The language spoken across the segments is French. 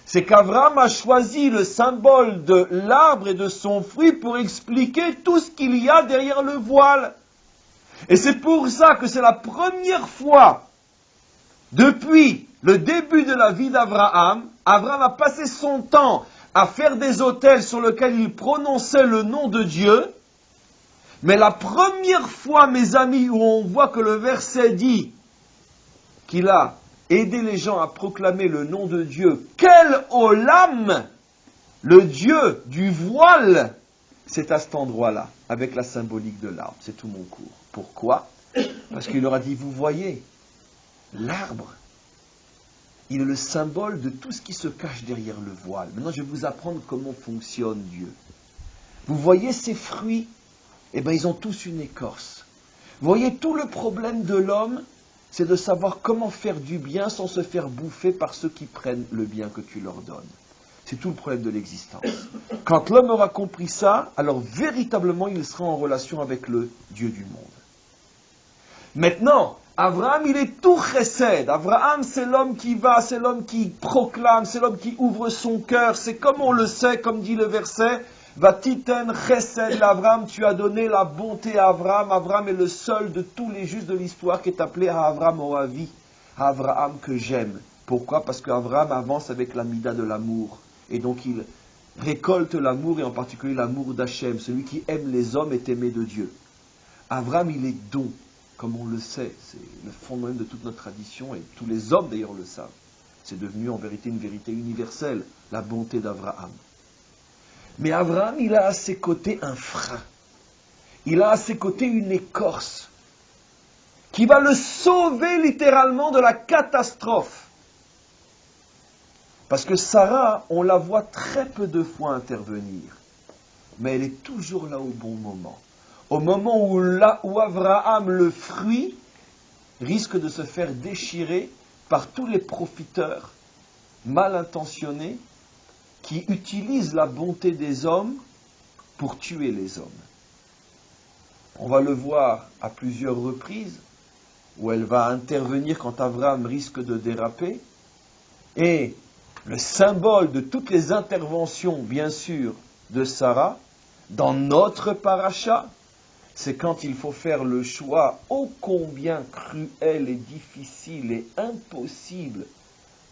c'est qu'Abraham a choisi le symbole de l'arbre et de son fruit pour expliquer tout ce qu'il y a derrière le voile. Et c'est pour ça que c'est la première fois depuis le début de la vie d'Abraham, Abraham a passé son temps à faire des autels sur lesquels il prononçait le nom de Dieu. Mais la première fois, mes amis, où on voit que le verset dit qu'il a aidé les gens à proclamer le nom de Dieu, quel olam, le Dieu du voile, c'est à cet endroit-là, avec la symbolique de l'arbre. C'est tout mon cours. Pourquoi? Parce qu'il leur a dit, vous voyez, l'arbre, il est le symbole de tout ce qui se cache derrière le voile. Maintenant, je vais vous apprendre comment fonctionne Dieu. Vous voyez ces fruits? Eh bien, ils ont tous une écorce. Vous voyez, tout le problème de l'homme, c'est de savoir comment faire du bien sans se faire bouffer par ceux qui prennent le bien que tu leur donnes. C'est tout le problème de l'existence. Quand l'homme aura compris ça, alors véritablement, il sera en relation avec le Dieu du monde. Maintenant, Abraham, il est tout chesed. Abraham, c'est l'homme qui va, c'est l'homme qui proclame, c'est l'homme qui ouvre son cœur. C'est comme on le sait, comme dit le verset, Vatiten chesed l'Abraham, tu as donné la bonté à Abraham. Abraham est le seul de tous les justes de l'histoire qui est appelé à Abraham Oavi, à Abraham que j'aime. Pourquoi? Parce qu'Abraham avance avec la mida de l'amour. Et donc il récolte l'amour, et en particulier l'amour d'Hachem. Celui qui aime les hommes est aimé de Dieu. Abraham, il est don. Comme on le sait, c'est le fondement même de toute notre tradition, et tous les hommes d'ailleurs le savent. C'est devenu en vérité une vérité universelle, la bonté d'Abraham. Mais Abraham, il a à ses côtés un frein. Il a à ses côtés une écorce qui va le sauver littéralement de la catastrophe. Parce que Sarah, on la voit très peu de fois intervenir, mais elle est toujours là au bon moment. Au moment où Abraham, le fruit, risque de se faire déchirer par tous les profiteurs mal intentionnés qui utilisent la bonté des hommes pour tuer les hommes. On va le voir à plusieurs reprises, où elle va intervenir quand Abraham risque de déraper. Et le symbole de toutes les interventions, bien sûr, de Sarah, dans notre paracha, c'est quand il faut faire le choix ô combien cruel et difficile et impossible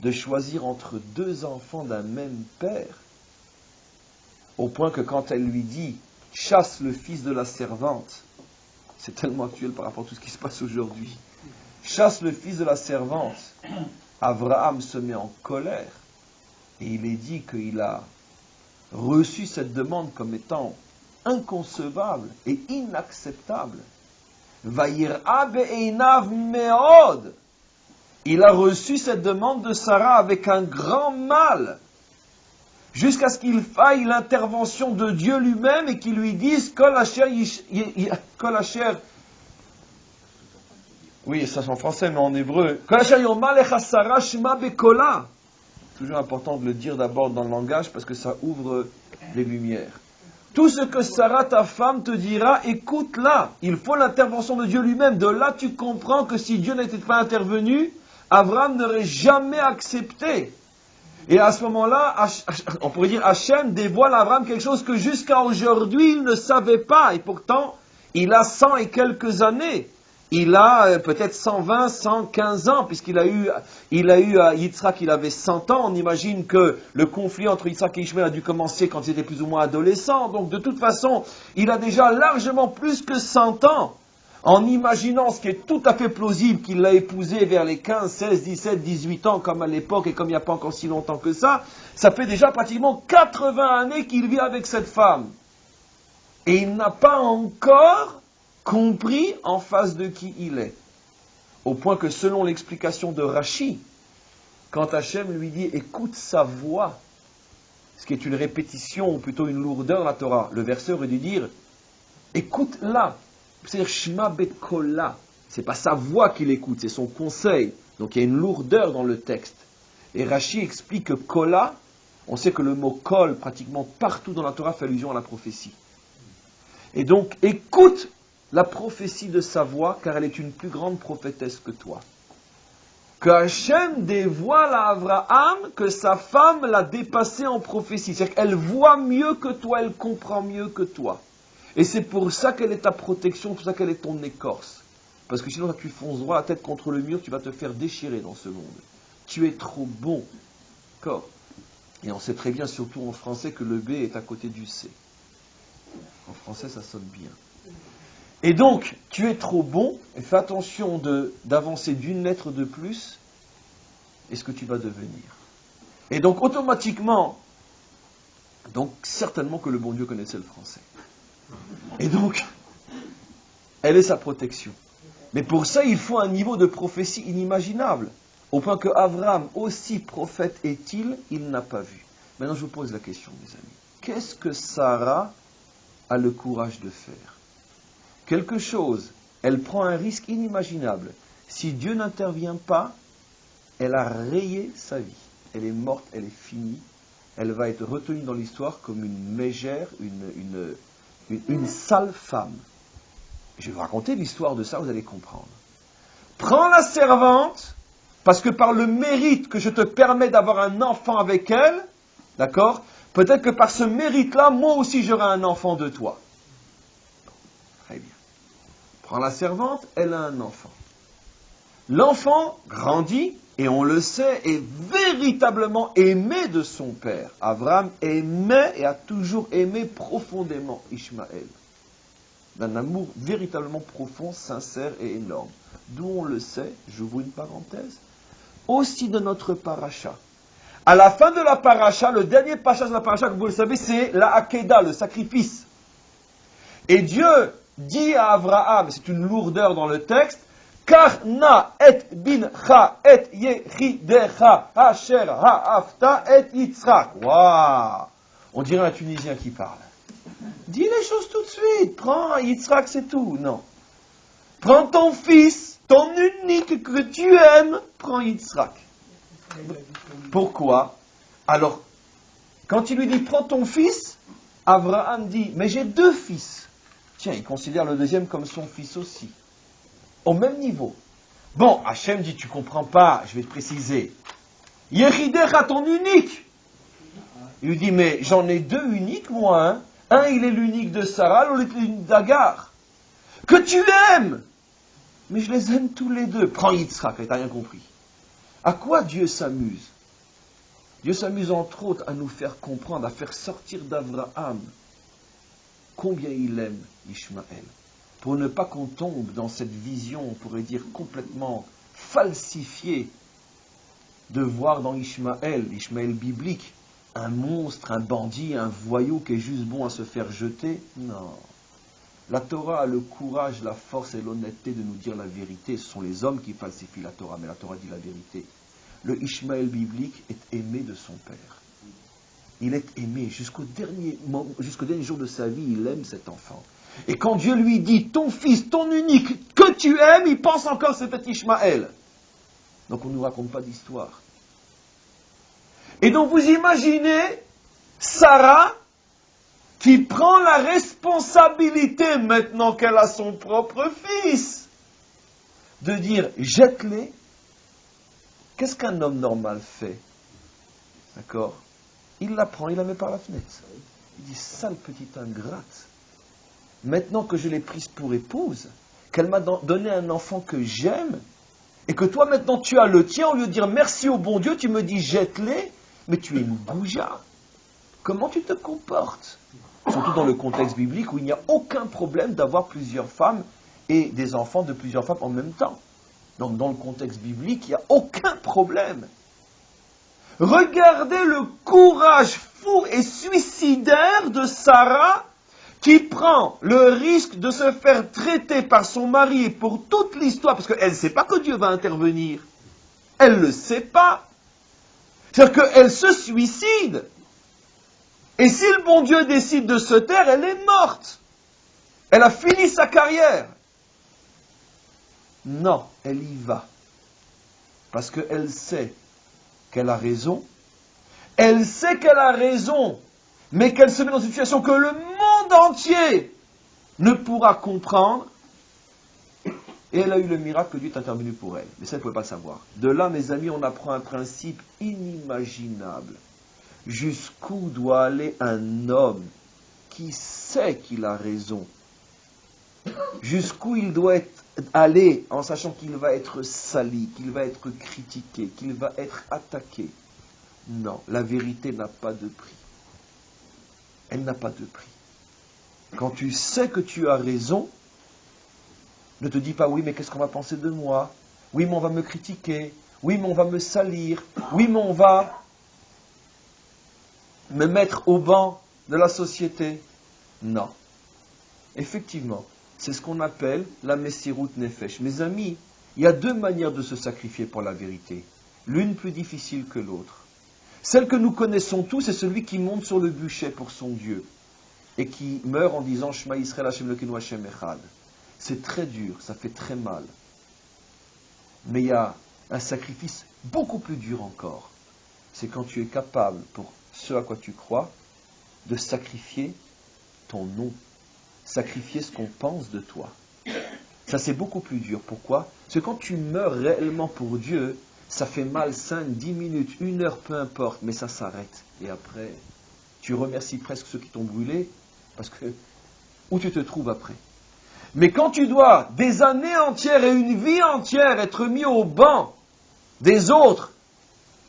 de choisir entre deux enfants d'un même père, au point que quand elle lui dit « chasse le fils de la servante », c'est tellement actuel par rapport à tout ce qui se passe aujourd'hui, « chasse le fils de la servante », Abraham se met en colère, et il est dit qu'il a reçu cette demande comme étant inconcevable et inacceptable. Vayir'a be'einav me'od. Il a reçu cette demande de Sarah avec un grand mal, jusqu'à ce qu'il faille l'intervention de Dieu lui-même et qu'il lui dise Kol asher. Oui, ça c'est en français, mais en hébreu. Kol asher yomar lecha Sarah shema bekola. Toujours important de le dire d'abord dans le langage parce que ça ouvre les lumières. Tout ce que Sarah, ta femme, te dira, écoute-la. Il faut l'intervention de Dieu lui-même. De là, tu comprends que si Dieu n'était pas intervenu, Abraham n'aurait jamais accepté. Et à ce moment-là, on pourrait dire, Hachem dévoile à Abraham quelque chose que jusqu'à aujourd'hui, il ne savait pas. Et pourtant, il a 100 et quelques années. Il a peut-être 120, 115 ans, puisqu'il a eu Yitzhak, il avait 100 ans. On imagine que le conflit entre Yitzhak et Ishmael a dû commencer quand il était plus ou moins adolescent. Donc de toute façon, il a déjà largement plus que 100 ans. En imaginant ce qui est tout à fait plausible qu'il l'a épousée vers les 15, 16, 17, 18 ans, comme à l'époque et comme il n'y a pas encore si longtemps que ça fait déjà pratiquement 80 années qu'il vit avec cette femme. Et il n'a pas encore compris en face de qui il est. Au point que selon l'explication de Rashi, quand Hachem lui dit « écoute sa voix », ce qui est une répétition ou plutôt une lourdeur dans la Torah, le verset aurait dû dire « écoute-la », c'est-à-dire « shma bekola », c'est pas sa voix qu'il écoute, c'est son conseil. Donc il y a une lourdeur dans le texte. Et Rashi explique que « kola », on sait que le mot « kol », pratiquement partout dans la Torah, fait allusion à la prophétie. Et donc, écoute la prophétie de sa voix, car elle est une plus grande prophétesse que toi. que Hachem dévoile à Abraham que sa femme l'a dépassé en prophétie. C'est-à-dire qu'elle voit mieux que toi, elle comprend mieux que toi. Et c'est pour ça qu'elle est ta protection, pour ça qu'elle est ton écorce. Parce que sinon, quand tu fonces droit la tête contre le mur, tu vas te faire déchirer dans ce monde. Tu es trop bon. D'accord ? Et on sait très bien, surtout en français, que le B est à côté du C. En français, ça sonne bien. Et donc, tu es trop bon, et fais attention d'avancer d'une lettre de plus, et ce que tu vas devenir. Et donc, automatiquement, donc certainement que le bon Dieu connaissait le français. Et donc, elle est sa protection. Mais pour ça, il faut un niveau de prophétie inimaginable. Au point que Abraham, aussi prophète est-il, il n'a pas vu. Maintenant, je vous pose la question, mes amis. Qu'est-ce que Sarah a le courage de faire? Quelque chose, elle prend un risque inimaginable. Si Dieu n'intervient pas, elle a rayé sa vie. Elle est morte, elle est finie. Elle va être retenue dans l'histoire comme une mégère, une sale femme. Je vais vous raconter l'histoire de ça, vous allez comprendre. Prends la servante, parce que par le mérite que je te permets d'avoir un enfant avec elle, d'accord, peut-être que par ce mérite-là, moi aussi j'aurai un enfant de toi. Très bien. Prends la servante, elle a un enfant. L'enfant grandit, et on le sait, est véritablement aimé de son père. Abraham aimait et a toujours aimé profondément Ishmaël. D'un amour véritablement profond, sincère et énorme. D'où on le sait, j'ouvre une parenthèse, aussi de notre paracha. À la fin de la paracha, le dernier passage de la paracha, comme vous le savez, c'est la Hakeda, le sacrifice. Et Dieu dit à Abraham, c'est une lourdeur dans le texte, Karna et bincha et yechidecha asher ha'afta et Yitzhak. Waouh! On dirait un Tunisien qui parle. Dis les choses tout de suite. Prends Yitzhak, c'est tout. Non. Prends ton fils, ton unique que tu aimes, prends Yitzhak. Pourquoi? Alors, quand il lui dit prends ton fils, Abraham dit mais j'ai deux fils. Tiens, il considère le deuxième comme son fils aussi. Au même niveau. Bon, Hachem dit tu comprends pas, je vais te préciser. Yechidecha, ton unique. Il lui dit mais j'en ai deux uniques moi, hein. Un, il est l'unique de Sarah, l'autre est l'unique d'Agar. Que tu aimes! Mais je les aime tous les deux. Prends Yitzhak, t'as rien compris. À quoi Dieu s'amuse? Dieu s'amuse entre autres à nous faire comprendre, à faire sortir d'Abraham combien il aime Ishmaël. Pour ne pas qu'on tombe dans cette vision, on pourrait dire complètement falsifiée, de voir dans Ishmaël biblique, un monstre, un bandit, un voyou qui est juste bon à se faire jeter. Non. La Torah a le courage, la force et l'honnêteté de nous dire la vérité. Ce sont les hommes qui falsifient la Torah, mais la Torah dit la vérité. Le Ishmaël biblique est aimé de son père. Il est aimé jusqu'au dernier jour de sa vie, il aime cet enfant. Et quand Dieu lui dit, ton fils, ton unique, que tu aimes, il pense encore que c'est petit Ishmaël. Donc on ne nous raconte pas d'histoire. Et donc vous imaginez Sarah qui prend la responsabilité, maintenant qu'elle a son propre fils, de dire jette-les. Qu'est-ce qu'un homme normal fait? D'accord? Il la prend, il la met par la fenêtre. Il dit sale petite ingrate. Maintenant que je l'ai prise pour épouse, qu'elle m'a donné un enfant que j'aime, et que toi maintenant tu as le tien, au lieu de dire merci au bon Dieu, tu me dis jette-les. Mais tu es une bouja. Comment tu te comportes? Surtout dans le contexte biblique où il n'y a aucun problème d'avoir plusieurs femmes et des enfants de plusieurs femmes en même temps. Donc dans le contexte biblique, il n'y a aucun problème. Regardez le courage fou et suicidaire de Sarah qui prend le risque de se faire traiter par son mari pour toute l'histoire, parce qu'elle ne sait pas que Dieu va intervenir. Elle ne le sait pas. C'est-à-dire qu'elle se suicide. Et si le bon Dieu décide de se taire, elle est morte. Elle a fini sa carrière. Non, elle y va. Parce qu'elle sait qu'elle a raison. Elle sait qu'elle a raison, mais qu'elle se met dans une situation que le monde entier ne pourra comprendre. Et elle a eu le miracle que Dieu est intervenu pour elle. Mais ça, elle ne pouvait pas le savoir. De là, mes amis, on apprend un principe inimaginable. Jusqu'où doit aller un homme qui sait qu'il a raison? Jusqu'où il doit aller en sachant qu'il va être sali, qu'il va être critiqué, qu'il va être attaqué? Non, la vérité n'a pas de prix. Elle n'a pas de prix. Quand tu sais que tu as raison, ne te dis pas, oui, mais qu'est-ce qu'on va penser de moi? Oui, mais on va me critiquer. Oui, mais on va me salir. Oui, mais on va me mettre au banc de la société. Non. Effectivement, c'est ce qu'on appelle la Messirut Nefesh. Mes amis, il y a deux manières de se sacrifier pour la vérité. L'une plus difficile que l'autre. Celle que nous connaissons tous, c'est celui qui monte sur le bûcher pour son Dieu et qui meurt en disant Shema Yisrael Hashem Elokeinu Hashem Echad. C'est très dur, ça fait très mal. Mais il y a un sacrifice beaucoup plus dur encore. C'est quand tu es capable, pour ce à quoi tu crois, de sacrifier ton nom. Sacrifier ce qu'on pense de toi. Ça, c'est beaucoup plus dur. Pourquoi? Parce que quand tu meurs réellement pour Dieu, ça fait mal 5, 10 minutes, 1 heure, peu importe, mais ça s'arrête. Et après, tu remercies presque ceux qui t'ont brûlé, parce que où tu te trouves après. Mais quand tu dois des années entières et une vie entière être mis au banc des autres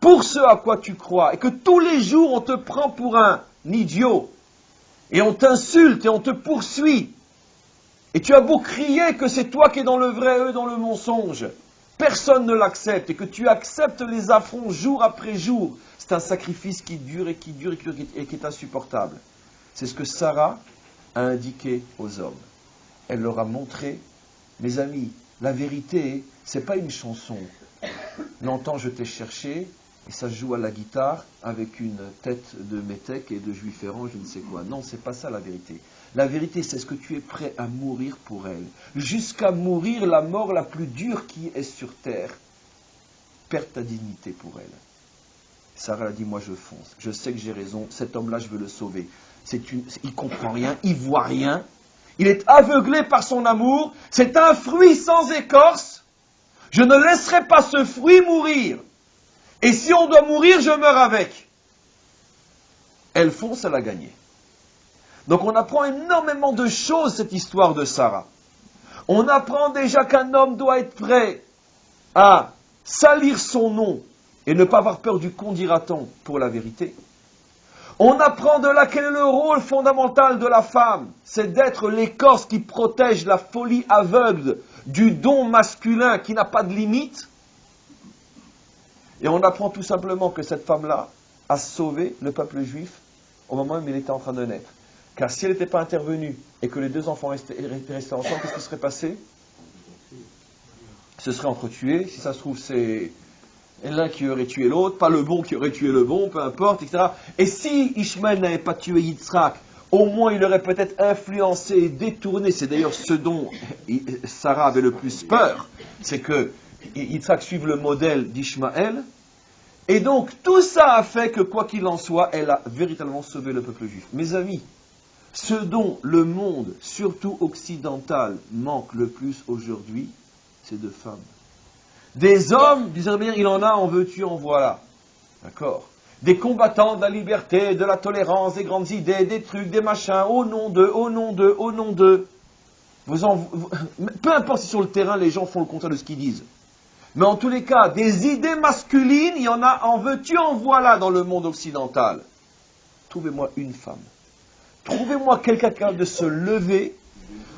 pour ce à quoi tu crois, et que tous les jours on te prend pour un idiot, et on t'insulte et on te poursuit, et tu as beau crier que c'est toi qui es dans le vrai, eux dans le mensonge, personne ne l'accepte, et que tu acceptes les affronts jour après jour, c'est un sacrifice qui dure et qui dure et qui est insupportable. C'est ce que Sarah a indiqué aux hommes. Elle leur a montré, mes amis, la vérité, c'est pas une chanson. Longtemps je t'ai cherché, et ça se joue à la guitare avec une tête de métèque et de juif errant, je ne sais quoi. Non, c'est pas ça la vérité. La vérité, c'est ce que tu es prêt à mourir pour elle. Jusqu'à mourir la mort la plus dure qui est sur terre. Perdre ta dignité pour elle. Sarah a dit, moi je fonce. Je sais que j'ai raison, cet homme-là, je veux le sauver. Il comprend rien, il voit rien. Il est aveuglé par son amour. C'est un fruit sans écorce. Je ne laisserai pas ce fruit mourir. Et si on doit mourir, je meurs avec. Elle fonce, elle a gagné. Donc on apprend énormément de choses, cette histoire de Sarah. On apprend déjà qu'un homme doit être prêt à salir son nom et ne pas avoir peur du qu'en dira-t-on pour la vérité. On apprend de là quel est le rôle fondamental de la femme. C'est d'être l'écorce qui protège la folie aveugle du don masculin qui n'a pas de limite. Et on apprend tout simplement que cette femme-là a sauvé le peuple juif au moment où il était en train de naître. Car si elle n'était pas intervenue et que les deux enfants étaient restés ensemble, qu'est-ce qui serait passé? Ce serait entretués. Si ça se trouve, c'est l'un qui aurait tué l'autre, pas le bon qui aurait tué le bon, peu importe, etc. Et si Ishmaël n'avait pas tué Yitzhak, au moins il aurait peut-être influencé et détourné. C'est d'ailleurs ce dont Sarah avait le plus peur, c'est que Yitzhak suive le modèle d'Ishmaël. Et donc tout ça a fait que, quoi qu'il en soit, elle a véritablement sauvé le peuple juif. Mes amis, ce dont le monde, surtout occidental, manque le plus aujourd'hui, c'est de femmes. Des hommes, disons bien, il en a, en veux-tu, en voilà. D'accord? Des combattants de la liberté, de la tolérance, des grandes idées, des trucs, des machins, au nom d'eux, au nom d'eux, au nom d'eux. Peu importe si sur le terrain les gens font le contraire de ce qu'ils disent. Mais en tous les cas, des idées masculines, il y en a, en veux-tu, en voilà dans le monde occidental. Trouvez-moi une femme. Trouvez-moi quelqu'un capable de se lever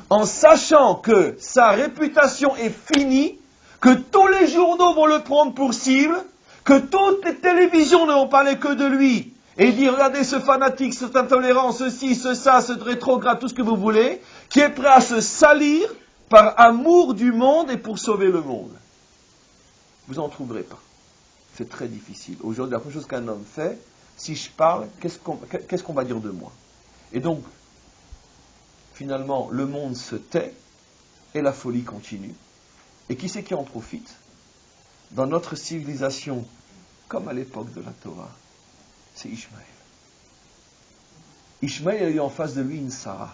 en sachant que sa réputation est finie, que tous les journaux vont le prendre pour cible, que toutes les télévisions ne vont parler que de lui, et dire, regardez ce fanatique, cet intolérant, ceci, ce ça, ce rétrograde, tout ce que vous voulez, qui est prêt à se salir par amour du monde et pour sauver le monde. Vous n'en trouverez pas. C'est très difficile. Aujourd'hui, la première chose qu'un homme fait, si je parle, qu'est-ce qu'on va dire de moi? Et donc, finalement, le monde se tait et la folie continue. Et qui c'est qui en profite? Dans notre civilisation, comme à l'époque de la Torah, c'est Ishmaël. Ishmaël a eu en face de lui une Sarah.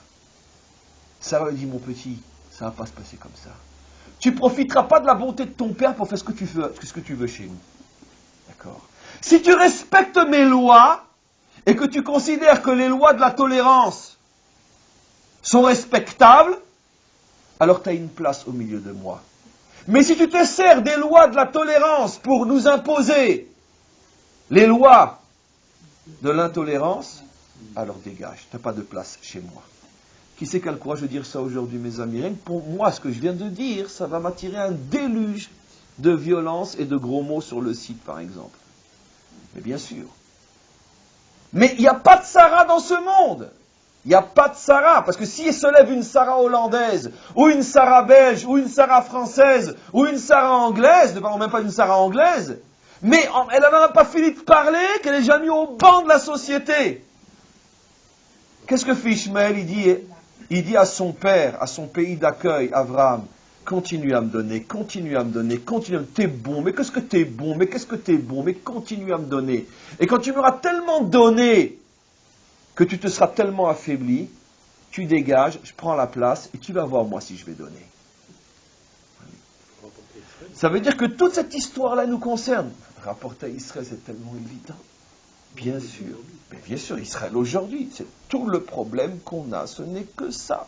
Sarah lui dit, mon petit, ça ne va pas se passer comme ça. tu ne profiteras pas de la bonté de ton père pour faire ce que tu veux chez nous. D'accord? Si tu respectes mes lois et que tu considères que les lois de la tolérance sont respectables, alors tu as une place au milieu de moi. Mais si tu te sers des lois de la tolérance pour nous imposer les lois de l'intolérance, alors dégage, tu n'as pas de place chez moi. Qui c'est qui a le courage de dire ça aujourd'hui, mes amis? Rien que pour moi, ce que je viens de dire, ça va m'attirer un déluge de violence et de gros mots sur le site, par exemple. Mais bien sûr. Mais il n'y a pas de Sarah dans ce monde. Il n'y a pas de Sarah. Parce que s'il se lève une Sarah hollandaise, ou une Sarah belge, ou une Sarah française, ou une Sarah anglaise, ne parlons même pas d'une Sarah anglaise, mais elle n'avait même pas fini de parler qu'elle est déjà mise au banc de la société. Qu'est-ce que fait Ishmaël? Il dit à son père, à son pays d'accueil, Abraham, continue à me donner, continue à me donner, continue à me donner. T'es bon, mais qu'est-ce que t'es bon, mais qu'est-ce que t'es bon, mais continue à me donner. Et quand tu m'auras tellement donné que tu te seras tellement affaibli, tu dégages, je prends la place et tu vas voir moi si je vais donner. Ça veut dire que toute cette histoire-là nous concerne. Rapporter à Israël, c'est tellement évident. Bien sûr. Mais bien sûr, Israël aujourd'hui, c'est tout le problème qu'on a, ce n'est que ça.